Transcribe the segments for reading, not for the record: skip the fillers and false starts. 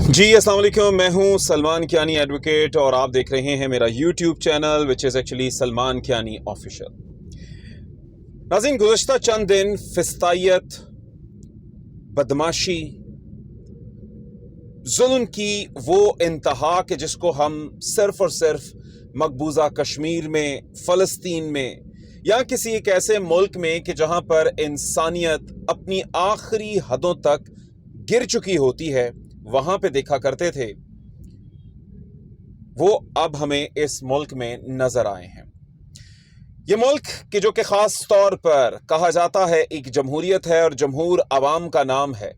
جی अस्सलाम वालेकुम, मैं हूं सलमान कियानी एडवोकेट और आप देख रहे हैं मेरा YouTube channel which is actually Salman Kiyani official. नाज़रीन, गुज़श्ता चंद दिन फिस्तायत, बदमाशी, जुल्म की वो इंतहा कि जिसको हम सिर्फ और सिर्फ मकबूजा कश्मीर में, फ़लस्तीन में या किसी एक ऐसे मुल्क में कि जहाँ पर इंसानियत अपनी आखिरी हदों तक गिर चुकी होती है, वहाँ पे देखा करते थे, वो अब हमें इस मुल्क में नज़र आए हैं। ये मुल्क कि जो कि ख़ास तौर पर कहा जाता है एक जमहूरियत है और जमहूर अवाम का नाम है,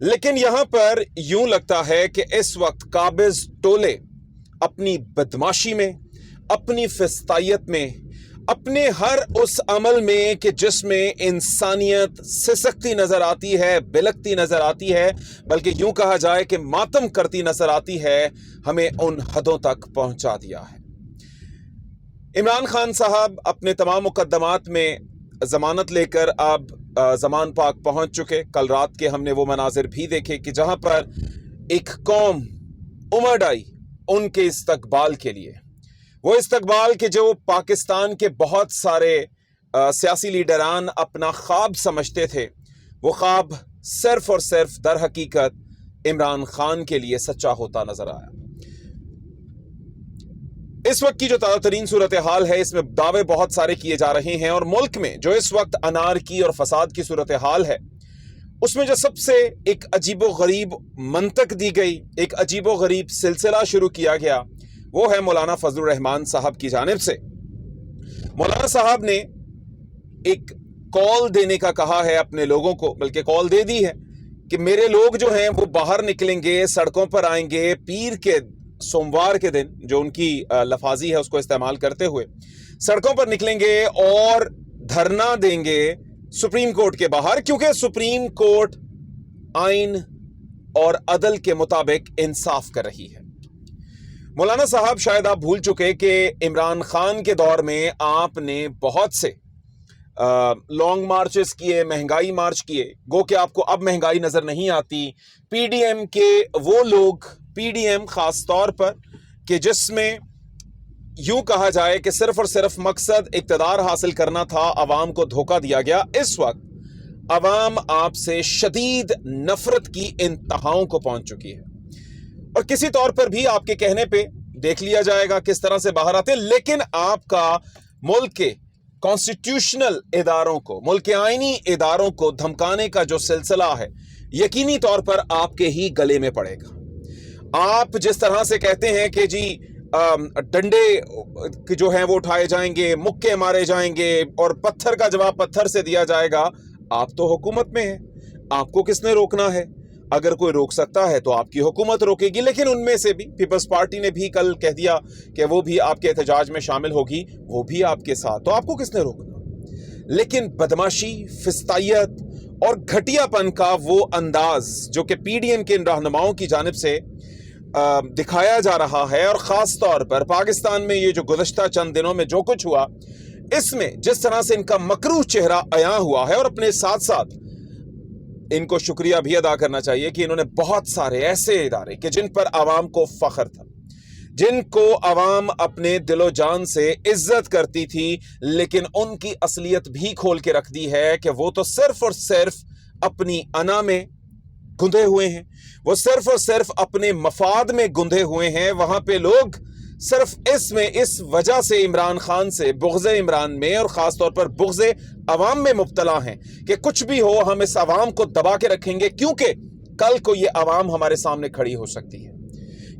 लेकिन यहाँ पर यूं लगता है कि इस वक्त काबिज़ टोले अपनी बदमाशी में, अपनी फिस्तायत में, अपने हर उस अमल में कि जिसमें इंसानियत सिसकती नजर आती है, बिलकती नजर आती है, बल्कि यूं कहा जाए कि मातम करती नजर आती है, हमें उन हदों तक पहुंचा दिया है। इमरान खान साहब अपने तमाम मुकद्दमात में जमानत लेकर अब जमान पाक पहुंच चुके। कल रात के हमने वो मनाजिर भी देखे कि जहां पर एक कौम उमड़ आई उनके इस्तकबाल के लिए, वो इस्तकबाल के जो पाकिस्तान के बहुत सारे सियासी लीडरान अपना ख्वाब समझते थे, वो ख्वाब सिर्फ और सिर्फ दर हकीकत इमरान खान के लिए सच्चा होता नजर आया। इस वक्त की जो ताज़ा तरीन सूरत हाल है, इसमें दावे बहुत सारे किए जा रहे हैं और मुल्क में जो इस वक्त अनारकी और फसाद की सूरत हाल है, उसमें जो सबसे एक अजीबो गरीब मंतक दी गई, एक अजीबो गरीब सिलसिला शुरू किया गया, वो है मौलाना फजलुर रहमान साहब की जानिब से। मौलाना साहब ने एक कॉल देने का कहा है अपने लोगों को, बल्कि कॉल दे दी है कि मेरे लोग जो हैं वो बाहर निकलेंगे, सड़कों पर आएंगे, पीर के सोमवार के दिन, जो उनकी लफाजी है उसको इस्तेमाल करते हुए सड़कों पर निकलेंगे और धरना देंगे सुप्रीम कोर्ट के बाहर, क्योंकि सुप्रीम कोर्ट आइन और अदल के मुताबिक इंसाफ कर रही है। मौलाना साहब, शायद आप भूल चुके कि इमरान खान के दौर में आपने बहुत से लॉन्ग मार्चेस किए, महंगाई मार्च किए, गो कि आपको अब महंगाई नजर नहीं आती। पीडीएम के वो लोग, पीडीएम खास तौर पर, कि जिसमें यूं कहा जाए कि सिर्फ और सिर्फ मकसद इक्तदार हासिल करना था, अवाम को धोखा दिया गया। इस वक्त अवाम आपसे शदीद नफरत की इंतहाओं को पहुंच चुकी है और किसी तौर पर भी आपके कहने पे देख लिया जाएगा किस तरह से बाहर आते, लेकिन आपका मुल्क के कॉन्स्टिट्यूशनल इदारों को, मुल्क के आईनी इदारों को धमकाने का जो सिलसिला है, यकीनी तौर पर आपके ही गले में पड़ेगा। आप जिस तरह से कहते हैं कि जी डंडे जो हैं वो उठाए जाएंगे, मुक्के मारे जाएंगे और पत्थर का जवाब पत्थर से दिया जाएगा, आप तो हुकूमत में हैं, आपको किसने रोकना है? अगर कोई रोक सकता है तो आपकी हुकूमत रोकेगी। लेकिन उनमें से भी पीपल्स पार्टी ने भी कल कह दिया कि वो भी आपके एहतजाज में शामिल होगी, वो भी आपके साथ, तो आपको किसने रोकना? लेकिन बदमाशी, फिस्तायत और घटियापन का वो अंदाज जो कि पीडीएम के इन रहनुमाओं की जानिब से दिखाया जा रहा है, और ख़ास तौर पर पाकिस्तान में ये जो गुज़श्ता चंद दिनों में जो कुछ हुआ, इसमें जिस तरह से इनका मकरूह चेहरा अयां हुआ है, और अपने साथ साथ इनको शुक्रिया भी अदा करना चाहिए कि इन्होंने बहुत सारे ऐसे इदारे कि जिन पर आवाम को फख्र था, जिनको आवाम अपने दिलो जान से इज्जत करती थी, लेकिन उनकी असलियत भी खोल के रख दी है कि वो तो सिर्फ और सिर्फ अपनी अना में गुंधे हुए हैं, वो सिर्फ और सिर्फ अपने मफाद में गुंधे हुए हैं। वहां पे लोग सिर्फ इस वजह से इमरान खान से बुग़्ज़े इमरान में और ख़ास तौर पर बुग़्ज़े अवाम में मुब्तला हैं कि कुछ भी हो, हम इस अवाम को दबा के रखेंगे, क्योंकि कल को ये अवाम हमारे सामने खड़ी हो सकती है,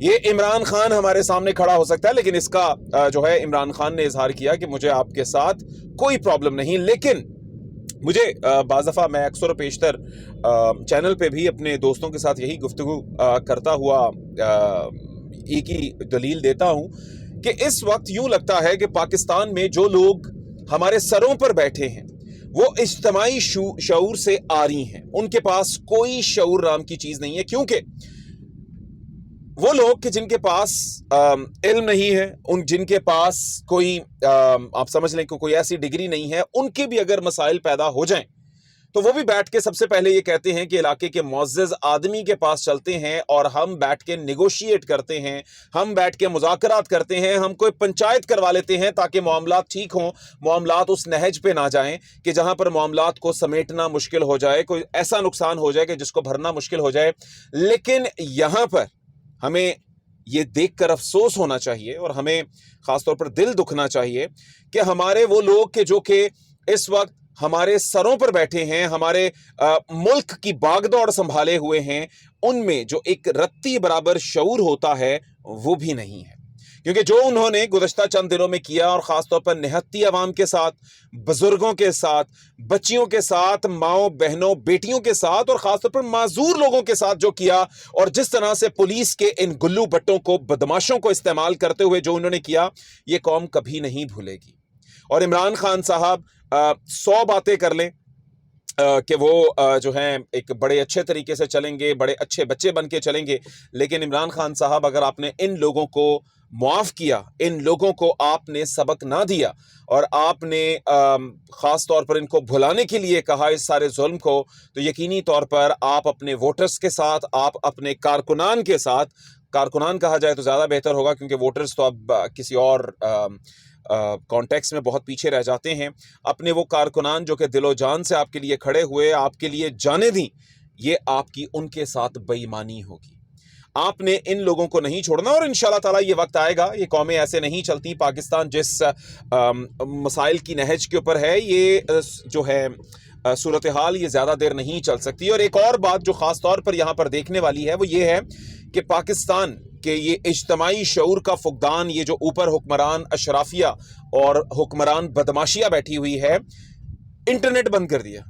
ये इमरान खान हमारे सामने खड़ा हो सकता है। लेकिन इसका जो है, इमरान खान ने इजहार किया कि मुझे आपके साथ कोई प्रॉब्लम नहीं, लेकिन मुझे बाज़ दफ़ा मैं अक्सर पेशतर चैनल पे भी अपने दोस्तों के साथ यही गुफ्तगू करता हुआ एक ही दलील देता हूं कि इस वक्त यूं लगता है कि पाकिस्तान में जो लोग हमारे सरों पर बैठे हैं वो इज्तिमाई शऊर से आरी हैं, उनके पास कोई शऊर नाम की चीज नहीं है, क्योंकि वो लोग कि जिनके पास इल्म नहीं है, उन जिनके पास कोई आप समझ लें कि कोई ऐसी डिग्री नहीं है, उनके भी अगर मसाइल पैदा हो जाएं तो वो भी बैठ के सबसे पहले ये कहते हैं कि इलाके के मुअज़्ज़ज़ आदमी के पास चलते हैं और हम बैठ के नेगोशिएट करते हैं, हम बैठ के मुज़ाकरात करते हैं, हम कोई पंचायत करवा लेते हैं ताकि मामलात ठीक हों, मामलात उस नहज पे ना जाएं कि जहां पर मामलात को समेटना मुश्किल हो जाए, कोई ऐसा नुकसान हो जाए कि जिसको भरना मुश्किल हो जाए। लेकिन यहाँ पर हमें ये देखकर अफसोस होना चाहिए और हमें ख़ासतौर पर दिल दुखना चाहिए कि हमारे वो लोग के जो कि इस वक्त हमारे सरों पर बैठे हैं, हमारे मुल्क की बागदौड़ संभाले हुए हैं, उनमें जो एक रत्ती बराबर शऊर होता है वो भी नहीं है। क्योंकि जो उन्होंने गुज़श्ता चंद दिनों में किया और ख़ासतौर पर निहत्ती अवाम के साथ, बुजुर्गों के साथ, बच्चियों के साथ, माओ बहनों बेटियों के साथ और ख़ासतौर पर माजूर लोगों के साथ जो किया, और जिस तरह से पुलिस के इन गुल्लू बट्टों को, बदमाशों को इस्तेमाल करते हुए जो उन्होंने किया, ये कौम कभी नहीं भूलेगी। और इमरान खान साहब 100 बातें कर लें कि वो जो हैं एक बड़े अच्छे तरीके से चलेंगे, बड़े अच्छे बच्चे बन के चलेंगे, लेकिन इमरान खान साहब अगर आपने इन लोगों को मुआफ़ किया, इन लोगों को आपने सबक ना दिया और आपने ख़ास तौर पर इनको भुलाने के लिए कहा इस सारे जुल्म को, तो यकीनी तौर पर आप अपने वोटर्स के साथ, आप अपने कारकुनान के साथ, कारकुनान कहा जाए तो ज़्यादा बेहतर होगा क्योंकि वोटर्स तो अब किसी और कॉन्टेक्स्ट में बहुत पीछे रह जाते हैं, अपने वो कारकुनान जो कि दिलो जान से आपके लिए खड़े हुए, आपके लिए जाने दी, ये आपकी उनके साथ बेईमानी होगी। आपने इन लोगों को नहीं छोड़ना और इंशाल्लाह ताला ये वक्त आएगा, ये कौमें ऐसे नहीं चलती। पाकिस्तान जिस मसाइल की नहज के ऊपर है, ये जो है सूरत हाल ये ज़्यादा देर नहीं चल सकती। और एक और बात जो ख़ास तौर पर यहाँ पर देखने वाली है वो ये है कि पाकिस्तान के ये इज्तमाई शऊर का फुकदान, ये जो ऊपर हुक्मरान अशराफिया और हुक्मरान बदमाशिया बैठी हुई है, इंटरनेट बंद कर दिया।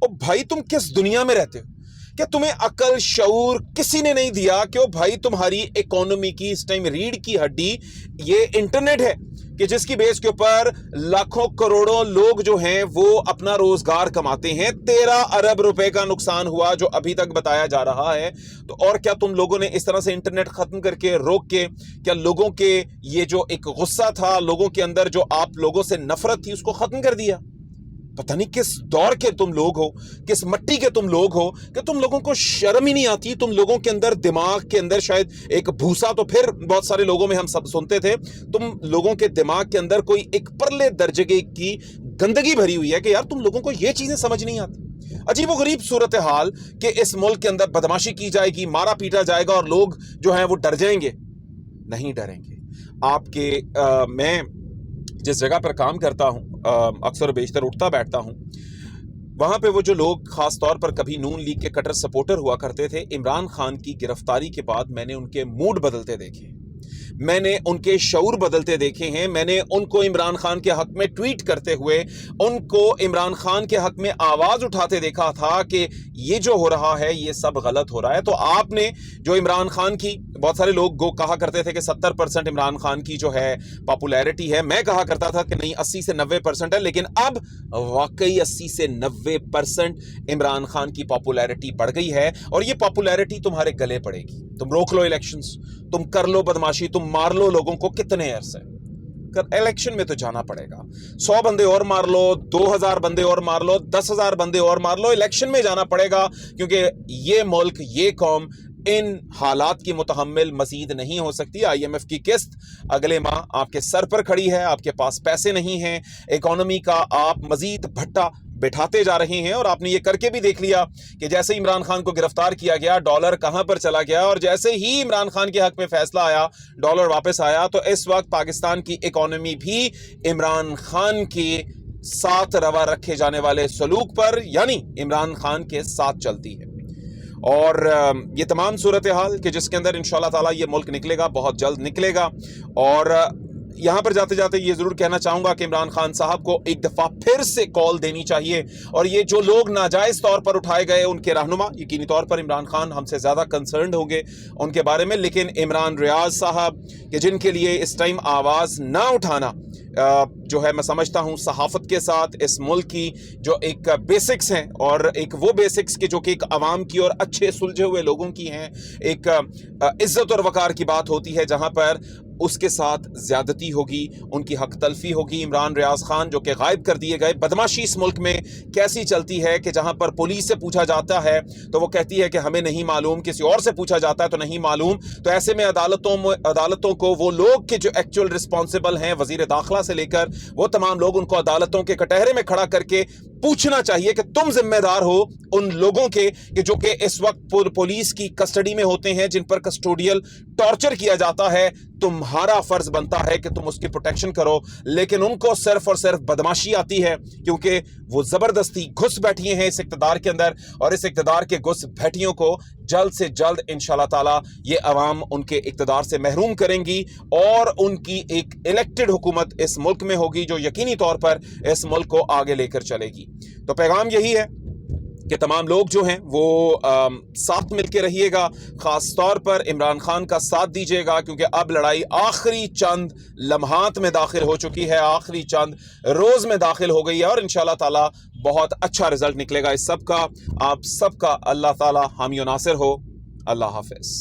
ओ भाई तुम किस दुनिया में रहते हो? क्या तुम्हें अकल शऊर किसी ने नहीं दिया कि ओ भाई तुम्हारी इकोनॉमी की इस टाइम रीढ़ की हड्डी ये इंटरनेट है कि जिसकी बेस के ऊपर लाखों करोड़ों लोग जो हैं वो अपना रोजगार कमाते हैं। 13 अरब रुपए का नुकसान हुआ जो अभी तक बताया जा रहा है। तो और क्या तुम लोगों ने इस तरह से इंटरनेट खत्म करके, रोक के, क्या लोगों के ये जो एक गुस्सा था, लोगों के अंदर जो आप लोगों से नफरत थी, उसको खत्म कर दिया? पता नहीं किस दौर के तुम लोग हो, किस मट्टी के तुम लोग हो कि तुम लोगों को शर्म ही नहीं आती। तुम लोगों के अंदर, दिमाग के अंदर शायद एक भूसा, तो फिर बहुत सारे लोगों में हम सब सुनते थे, तुम लोगों के दिमाग के अंदर कोई एक परले दर्जे की गंदगी भरी हुई है कि यार तुम लोगों को ये चीजें समझ नहीं आती। अजीब गरीब सूरत हाल कि इस मुल्क के अंदर बदमाशी की जाएगी, मारा पीटा जाएगा और लोग जो हैं वो डर जाएंगे। नहीं डरेंगे। आपके मैं जिस जगह पर काम करता हूं, अक्सर बेशतर उठता बैठता हूं, वहां पे वो जो लोग खास तौर पर कभी नून लीग के कट्टर सपोर्टर हुआ करते थे, इमरान खान की गिरफ्तारी के बाद मैंने उनके मूड बदलते देखे, मैंने उनके शऊर बदलते देखे हैं। मैंने उनको इमरान खान के हक में ट्वीट करते हुए, उनको इमरान खान के हक में आवाज उठाते देखा था कि ये जो हो रहा है ये सब गलत हो रहा है। तो आपने जो इमरान खान की, बहुत सारे लोग कहा करते थे कि 70% इमरान खान की जो है पॉपुलैरिटी है, मैं कहा करता था कि नहीं 80 से 90% है, लेकिन अब वाकई 80 से 90% इमरान खान की पॉपुलैरिटी बढ़ गई है और ये पॉपुलैरिटी तुम्हारे गले पड़ेगी। तुम रोक लो इलेक्शंस, तुम कर लो बदमाशी, तुम मार लो लोगों को, कितने अरसे कर इलेक्शन में तो जाना पड़ेगा। 100 बंदे और मार लो, 2000 बंदे और मार लो, 10,000 बंदे और मार लो, इलेक्शन में जाना पड़ेगा क्योंकि ये मुल्क, ये कौम इन हालात की मुतहम्मिल मजीद नहीं हो सकती। IMF की किस्त अगले माह आपके सर पर खड़ी है, आपके पास पैसे नहीं हैं, इकोनॉमी का आप मजीद भट्टा बैठाते जा रहे हैं। और आपने ये करके भी देख लिया कि जैसे इमरान खान को गिरफ्तार किया गया, डॉलर कहां पर चला गया, और जैसे ही इमरान खान के हक में फैसला आया, डॉलर वापस आया। तो इस वक्त पाकिस्तान की इकोनॉमी भी इमरान खान के साथ रवा रखे जाने वाले सलूक पर, यानी इमरान खान के साथ चलती है। और ये तमाम सूरत हाल कि जिसके अंदर इंशाल्लाह ताला ये मुल्क निकलेगा, बहुत जल्द निकलेगा। और यहाँ पर जाते जाते ये ज़रूर कहना चाहूँगा कि इमरान खान साहब को एक दफ़ा फिर से कॉल देनी चाहिए। और ये जो लोग नाजायज़ तौर पर उठाए गए, उनके रहनुमा, यकीनी तौर पर इमरान खान हमसे ज़्यादा कंसर्न्ड होंगे उनके बारे में, लेकिन इमरान रियाज साहब कि जिनके लिए इस टाइम आवाज़ ना उठाना जो है, मैं समझता हूँ सहाफ़त के साथ इस मुल्क की जो एक बेसिक्स हैं, और एक वो बेसिक्स के जो कि एक आवाम की और अच्छे सुलझे हुए लोगों की हैं, एक इज़्ज़त और वक़ार की बात होती है, जहाँ पर اس کے ساتھ زیادتی ہوگی, ان کی حق تلفی ہوگی. عمران ریاض خان جو کہ غائب کر دیے گئے. بدماشی اس ملک میں کیسی چلتی ہے کہ جہاں پر پولیس سے پوچھا جاتا ہے تو وہ کہتی ہے کہ ہمیں نہیں معلوم, کسی اور سے پوچھا جاتا ہے تو نہیں معلوم. تو ایسے میں عدالتوں کو وہ لوگ کہ جو ایکچوئل رسپانسبل ہیں, وزیر داخلہ سے لے کر وہ تمام لوگ, ان کو عدالتوں کے کٹہرے میں کھڑا کر کے پوچھنا چاہیے کہ تم ذمہ دار ہو ان لوگوں کے کہ جو کہ اس وقت پولیس کی کسٹڈی میں ہوتے ہیں, جن پر کسٹوڈیل ٹارچر کیا جاتا ہے. تمہارا فرض بنتا ہے کہ تم اس کی پروٹیکشن کرو, لیکن ان کو صرف اور صرف بدماشی آتی ہے کیونکہ وہ زبردستی گھس بیٹھے ہیں اس اقتدار کے اندر, اور اس اقتدار کے گھس بیٹھیوں کو جلد سے جلد انشاءاللہ تعالی یہ عوام ان کے اقتدار سے محروم کریں گی, اور ان کی ایک الیکٹڈ حکومت اس ملک میں ہوگی جو یقینی طور پر اس ملک کو آگے لے کر چلے گی. تو پیغام یہی ہے کہ تمام لوگ جو ہیں وہ ساتھ مل کے رہیے گا, خاص طور پر عمران خان کا ساتھ دیجیے گا, کیونکہ اب لڑائی آخری چند لمحات میں داخل ہو چکی ہے, آخری چند روز میں داخل ہو گئی ہے, اور انشاءاللہ تعالی بہت اچھا رزلٹ نکلے گا اس سب کا. آپ سب کا اللہ تعالی حامی و ناصر ہو. اللہ حافظ.